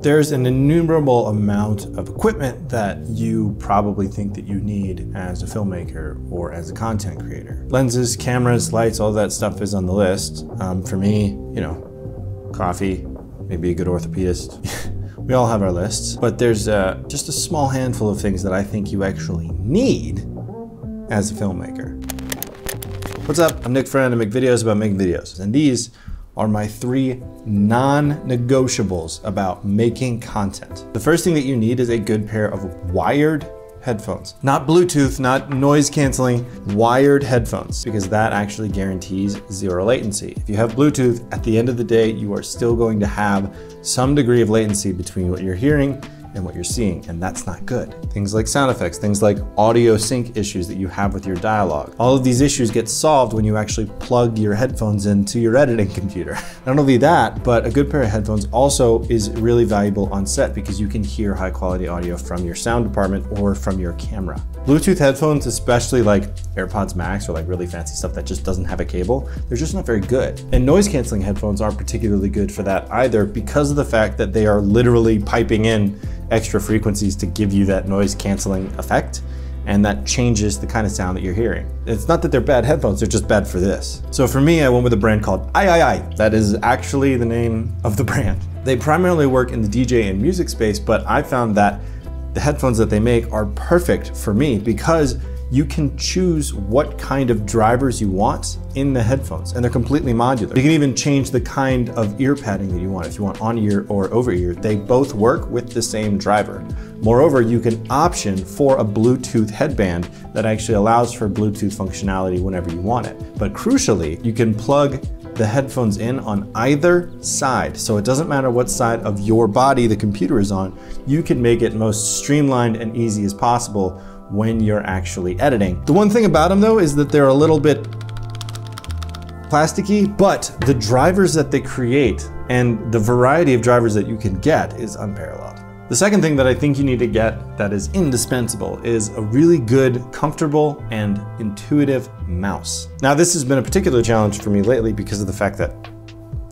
there's an innumerable amount of equipment that you probably think that you need as a filmmaker or as a content creator. Lenses, cameras, lights, all that stuff is on the list. For me, you know, coffee, maybe a good orthopedist. We all have our lists, but there's just a small handful of things that I think you actually need as a filmmaker. What's up? I'm Nick Friend. I make videos about making videos, and these are my 3 non-negotiables about making content. The first thing that you need is a good pair of wired headphones. Not Bluetooth, not noise canceling, wired headphones, because that actually guarantees 0 latency. If you have Bluetooth, at the end of the day, you are still going to have some degree of latency between what you're hearing and what you're seeing, and that's not good. Things like sound effects, things like audio sync issues that you have with your dialogue. All of these issues get solved when you actually plug your headphones into your editing computer. Not only that, but a good pair of headphones also is really valuable on set because you can hear high quality audio from your sound department or from your camera. Bluetooth headphones, especially like AirPods Max or like really fancy stuff that just doesn't have a cable, they're just not very good. And noise canceling headphones aren't particularly good for that either because of the fact that they are literally piping in extra frequencies to give you that noise canceling effect, and that changes the kind of sound that you're hearing. It's not that they're bad headphones, they're just bad for this. So for me, I went with a brand called I. That is actually the name of the brand. They primarily work in the DJ and music space, but I found that the headphones that they make are perfect for me because you can choose what kind of drivers you want in the headphones, and they're completely modular. You can even change the kind of ear padding that you want. If you want on ear or over ear, they both work with the same driver. Moreover, you can option for a Bluetooth headband that actually allows for Bluetooth functionality whenever you want it. But crucially, you can plug the headphones in on either side. So it doesn't matter what side of your body the computer is on, you can make it most streamlined and easy as possible when you're actually editing. The one thing about them though is that they're a little bit plasticky, but the drivers that they create and the variety of drivers that you can get is unparalleled. The second thing that I think you need to get that is indispensable is a really good, comfortable, and intuitive mouse. Now, this has been a particular challenge for me lately because of the fact that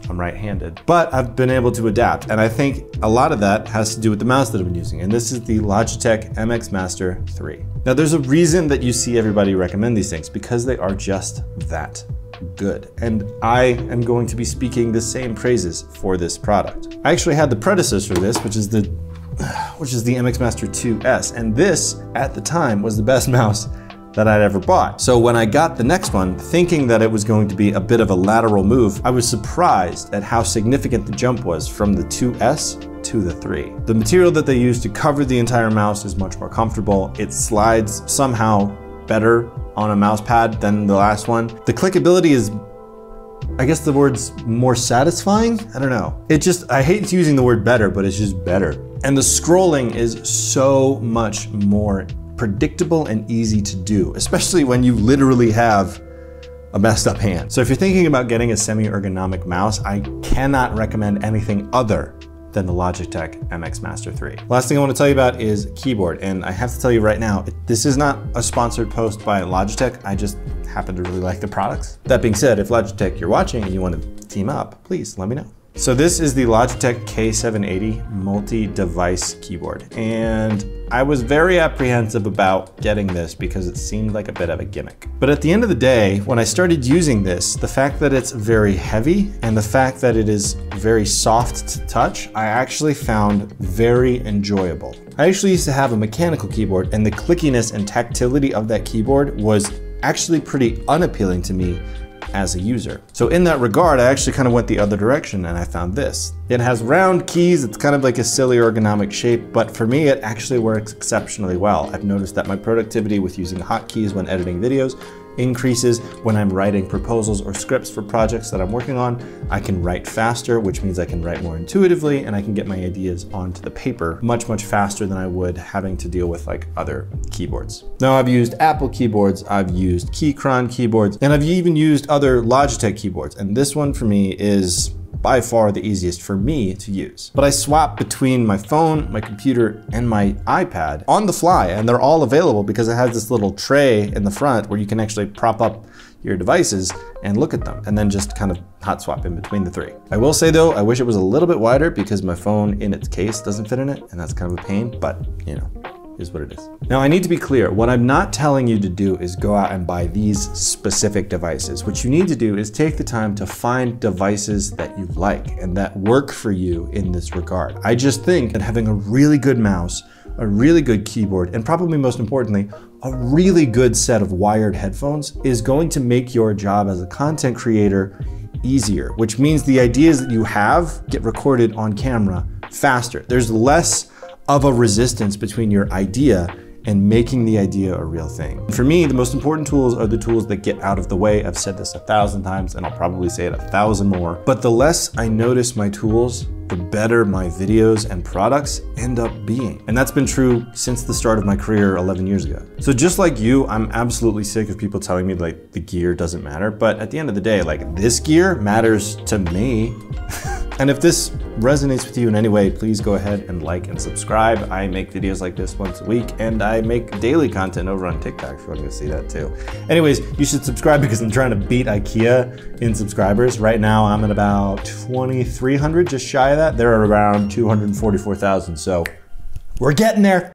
I'm right-handed, but I've been able to adapt, and I think a lot of that has to do with the mouse that I've been using, and this is the Logitech MX Master 3. Now, there's a reason that you see everybody recommend these things, because they are just that good, and I am going to be speaking the same praises for this product. I actually had the predecessor to this, which is the MX Master 2S, and this, at the time, was the best mouse that I'd ever bought. So when I got the next one, thinking that it was going to be a bit of a lateral move, I was surprised at how significant the jump was from the 2S to the 3. The material that they use to cover the entire mouse is much more comfortable. It slides somehow better on a mouse pad than the last one. The clickability is, I guess the word's more satisfying? I don't know. I hate using the word better, but it's just better. And the scrolling is so much more predictable and easy to do, especially when you literally have a messed up hand. So if you're thinking about getting a semi-ergonomic mouse, I cannot recommend anything other than the Logitech MX Master 3. Last thing I want to tell you about is keyboard, and I have to tell you right now, this is not a sponsored post by Logitech, I just happen to really like the products. That being said, if Logitech you're watching and you want to team up, please let me know. So this is the Logitech K780 multi-device keyboard, and I was very apprehensive about getting this because it seemed like a bit of a gimmick. But at the end of the day, when I started using this, the fact that it's very heavy and the fact that it is very soft to touch, I actually found very enjoyable. I actually used to have a mechanical keyboard, and the clickiness and tactility of that keyboard was actually pretty unappealing to me as a user. So in that regard, I actually kind of went the other direction and I found this. It has round keys, it's kind of like a silly ergonomic shape, but for me it actually works exceptionally well. I've noticed that my productivity with using hotkeys when editing videos increases when I'm writing proposals or scripts for projects that I'm working on. I can write faster, which means I can write more intuitively, and I can get my ideas onto the paper much, much faster than I would having to deal with like other keyboards. Now, I've used Apple keyboards, I've used Keychron keyboards, and I've even used other Logitech keyboards, and this one for me is by far the easiest for me to use. But I swap between my phone, my computer, and my iPad on the fly, and they're all available because it has this little tray in the front where you can actually prop up your devices and look at them, and then just kind of hot swap in between the three. I will say though, I wish it was a little bit wider because my phone in its case doesn't fit in it, and that's kind of a pain, but you know, is what it is. Now I need to be clear, what I'm not telling you to do is go out and buy these specific devices. What you need to do is take the time to find devices that you like and that work for you in this regard. I just think that having a really good mouse, a really good keyboard, and probably most importantly, a really good set of wired headphones is going to make your job as a content creator easier, which means the ideas that you have get recorded on camera faster. There's less of a resistance between your idea and making the idea a real thing. For me, the most important tools are the tools that get out of the way. I've said this 1,000 times and I'll probably say it 1,000 more, but the less I notice my tools, the better my videos and products end up being. And that's been true since the start of my career 11 years ago. So just like you, I'm absolutely sick of people telling me like the gear doesn't matter, but at the end of the day, like this gear matters to me. And if this resonates with you in any way, please go ahead and like and subscribe. I make videos like this once a week, and I make daily content over on TikTok if you want to go see that too. Anyways, you should subscribe because I'm trying to beat IKEA in subscribers. Right now I'm at about 2,300, just shy of that. They're around 244,000, so we're getting there.